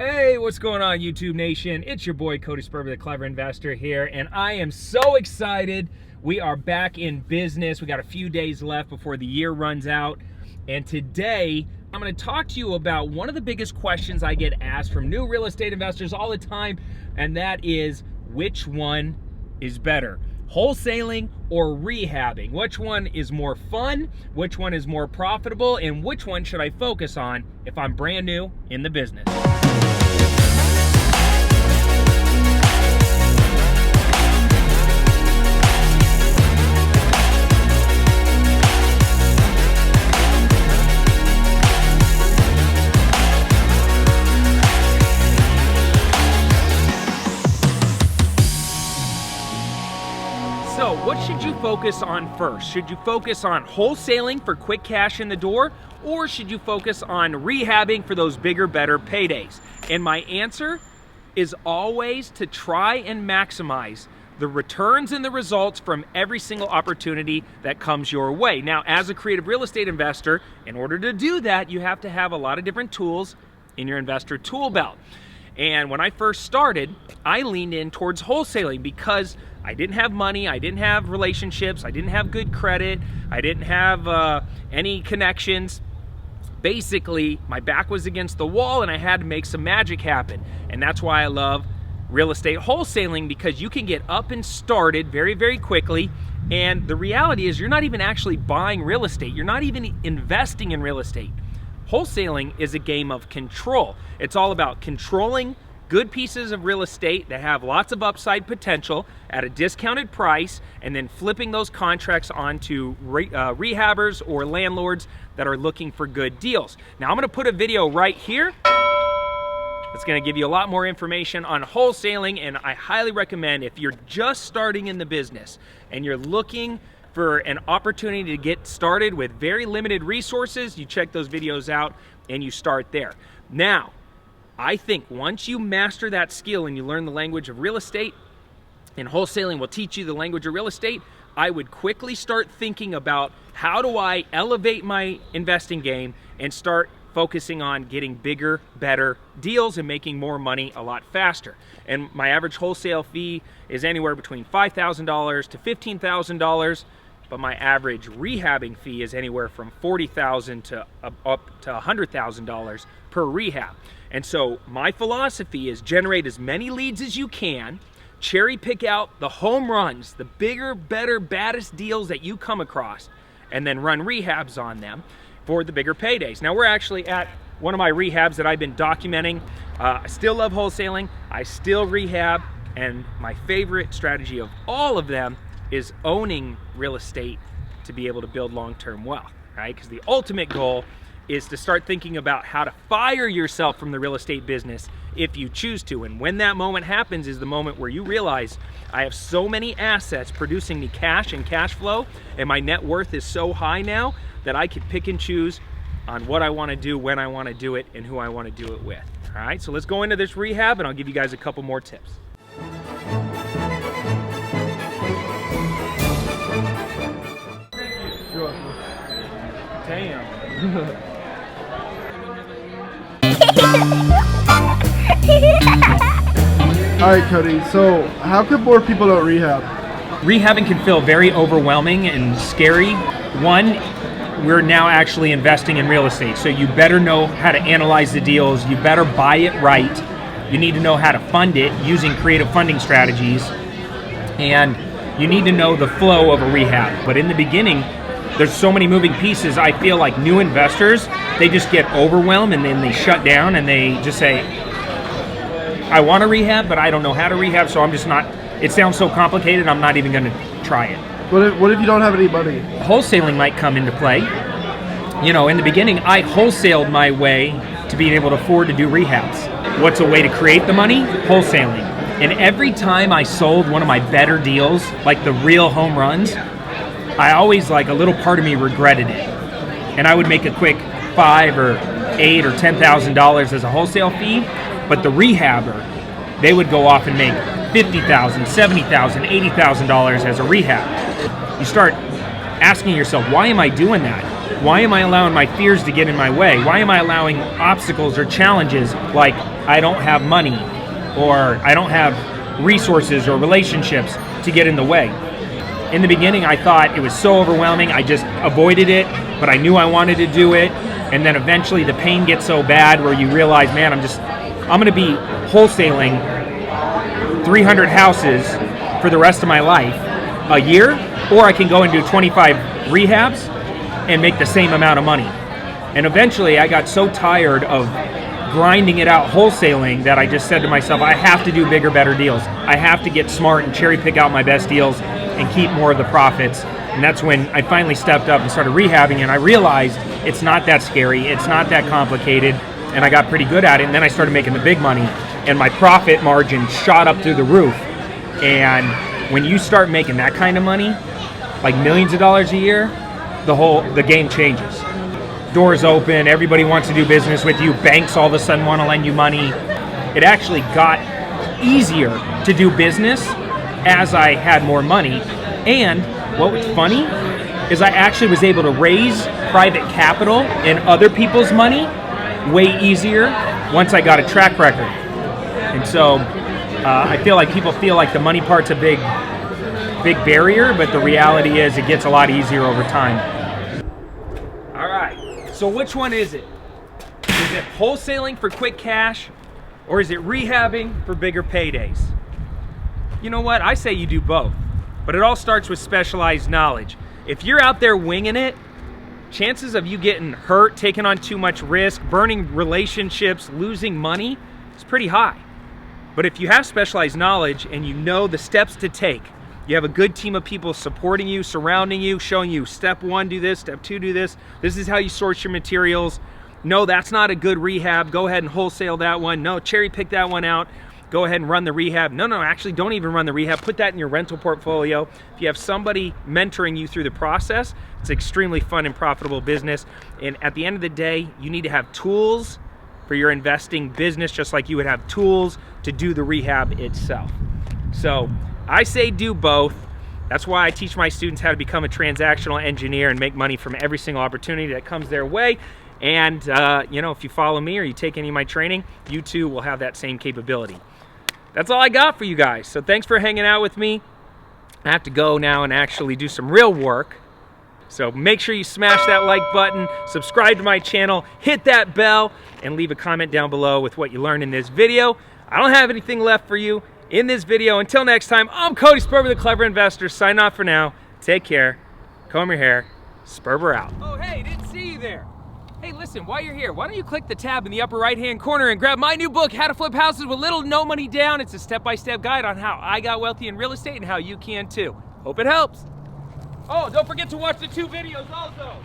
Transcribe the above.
Hey, what's going on, YouTube Nation? It's your boy Cody Sperber, the Clever Investor here, and I am so excited. We are back in business. We got a few days left before the year runs out, and today I'm going to talk to you about one of the biggest questions I get asked from new real estate investors all the time, and that is, which one is better? Wholesaling or rehabbing? Which one is more fun? Which one is more profitable? And which one should I focus on if I'm brand new in the business? So what should you focus on first? Should you focus on wholesaling for quick cash in the door, or should you focus on rehabbing for those bigger, better paydays? And my answer is always to try and maximize the returns and the results from every single opportunity that comes your way. Now, as a creative real estate investor, in order to do that, you have to have a lot of different tools in your investor tool belt. And when I first started, I leaned in towards wholesaling because I didn't have money, I didn't have relationships, I didn't have good credit, I didn't have any connections. Basically, my back was against the wall and I had to make some magic happen. And that's why I love real estate wholesaling, because you can get up and started very, very quickly. And the reality is you're not even actually buying real estate. You're not even investing in real estate. Wholesaling is a game of control. It's all about controlling good pieces of real estate that have lots of upside potential at a discounted price, and then flipping those contracts onto rehabbers or landlords that are looking for good deals. Now I'm gonna put a video right here that's gonna give you a lot more information on wholesaling, and I highly recommend, if you're just starting in the business and you're looking for an opportunity to get started with very limited resources, you check those videos out and you start there. Now, I think once you master that skill and you learn the language of real estate, and wholesaling will teach you the language of real estate, I would quickly start thinking about, how do I elevate my investing game and start focusing on getting bigger, better deals and making more money a lot faster. And my average wholesale fee is anywhere between $5,000 to $15,000, but my average rehabbing fee is anywhere from $40,000 to up to $100,000 per rehab. And so my philosophy is generate as many leads as you can, cherry pick out the home runs, the bigger, better, baddest deals that you come across, and then run rehabs on them for the bigger paydays. Now we're actually at one of my rehabs that I've been documenting. I still love wholesaling, I still rehab, and my favorite strategy of all of them is owning real estate to be able to build long-term wealth, right? Because the ultimate goal is to start thinking about how to fire yourself from the real estate business if you choose to. And when that moment happens is the moment where you realize, I have so many assets producing me cash and cash flow, and my net worth is so high now that I can pick and choose on what I want to do, when I want to do it, and who I want to do it with. All right, so let's go into this rehab and I'll give you guys a couple more tips. Damn. All right, Cody, so how come more people don't rehab? Rehabbing can feel very overwhelming and scary. One, we're now actually investing in real estate, so you better know how to analyze the deals, you better buy it right, you need to know how to fund it using creative funding strategies, and you need to know the flow of a rehab. But in the beginning, there's so many moving pieces. I feel like new investors, they just get overwhelmed and then they shut down and they just say, I want to rehab, but I don't know how to rehab, so I'm just not, it sounds so complicated, I'm not even going to try it. What if you don't have any money? Wholesaling might come into play. You know, in the beginning, I wholesaled my way to being able to afford to do rehabs. What's a way to create the money? Wholesaling. And every time I sold one of my better deals, like the real home runs, I always, like, a little part of me regretted it. And I would make a quick $5,000 or $8,000 or $10,000 as a wholesale fee, but the rehabber, they would go off and make $50,000, $70,000, $80,000 as a rehab. You start asking yourself, why am I doing that? Why am I allowing my fears to get in my way? Why am I allowing obstacles or challenges like I don't have money, or I don't have resources or relationships to get in the way. In the beginning, I thought it was so overwhelming, I just avoided it, but I knew I wanted to do it. And then eventually the pain gets so bad where you realize, man, I'm gonna be wholesaling 300 houses for the rest of my life a year, or I can go and do 25 rehabs and make the same amount of money. And eventually I got so tired of grinding it out wholesaling that I just said to myself, I have to do bigger, better deals. I have to get smart and cherry pick out my best deals and keep more of the profits. And that's when I finally stepped up and started rehabbing, and I realized it's not that scary, it's not that complicated, and I got pretty good at it. And then I started making the big money, and my profit margin shot up through the roof. And when you start making that kind of money, like millions of dollars a year, the game changes. Doors open, everybody wants to do business with you, banks all of a sudden want to lend you money. It actually got easier to do business as I had more money. And what was funny is I actually was able to raise private capital and other people's money way easier once I got a track record. And so I feel like people feel like the money part's a big barrier, but the reality is it gets a lot easier over time. All right, so which one is it? Is it wholesaling for quick cash, or is it rehabbing for bigger paydays? You know what, I say you do both. But it all starts with specialized knowledge. If you're out there winging it, chances of you getting hurt, taking on too much risk, burning relationships, losing money is pretty high. But if you have specialized knowledge and you know the steps to take, you have a good team of people supporting you, surrounding you, showing you step 1, do this, step 2, do this. This is how you source your materials. No, that's not a good rehab. Go ahead and wholesale that one. No, cherry pick that one out. Go ahead and run the rehab. No, actually don't even run the rehab. Put that in your rental portfolio. If you have somebody mentoring you through the process, it's extremely fun and profitable business. And at the end of the day, you need to have tools for your investing business, just like you would have tools to do the rehab itself. So I say do both. That's why I teach my students how to become a transactional engineer and make money from every single opportunity that comes their way. And if you follow me or you take any of my training, you too will have that same capability. That's all I got for you guys. So thanks for hanging out with me. I have to go now and actually do some real work. So make sure you smash that like button, subscribe to my channel, hit that bell, and leave a comment down below with what you learned in this video. I don't have anything left for you in this video. Until next time, I'm Cody Sperber, the Clever Investor. Sign off for now. Take care. Comb your hair. Sperber out. Oh, hey, didn't see you there. Hey, listen, while you're here, why don't you click the tab in the upper right-hand corner and grab my new book, How to Flip Houses with Little to No Money Down. It's a step-by-step guide on how I got wealthy in real estate and how you can too. Hope it helps. Oh, don't forget to watch the 2 videos also.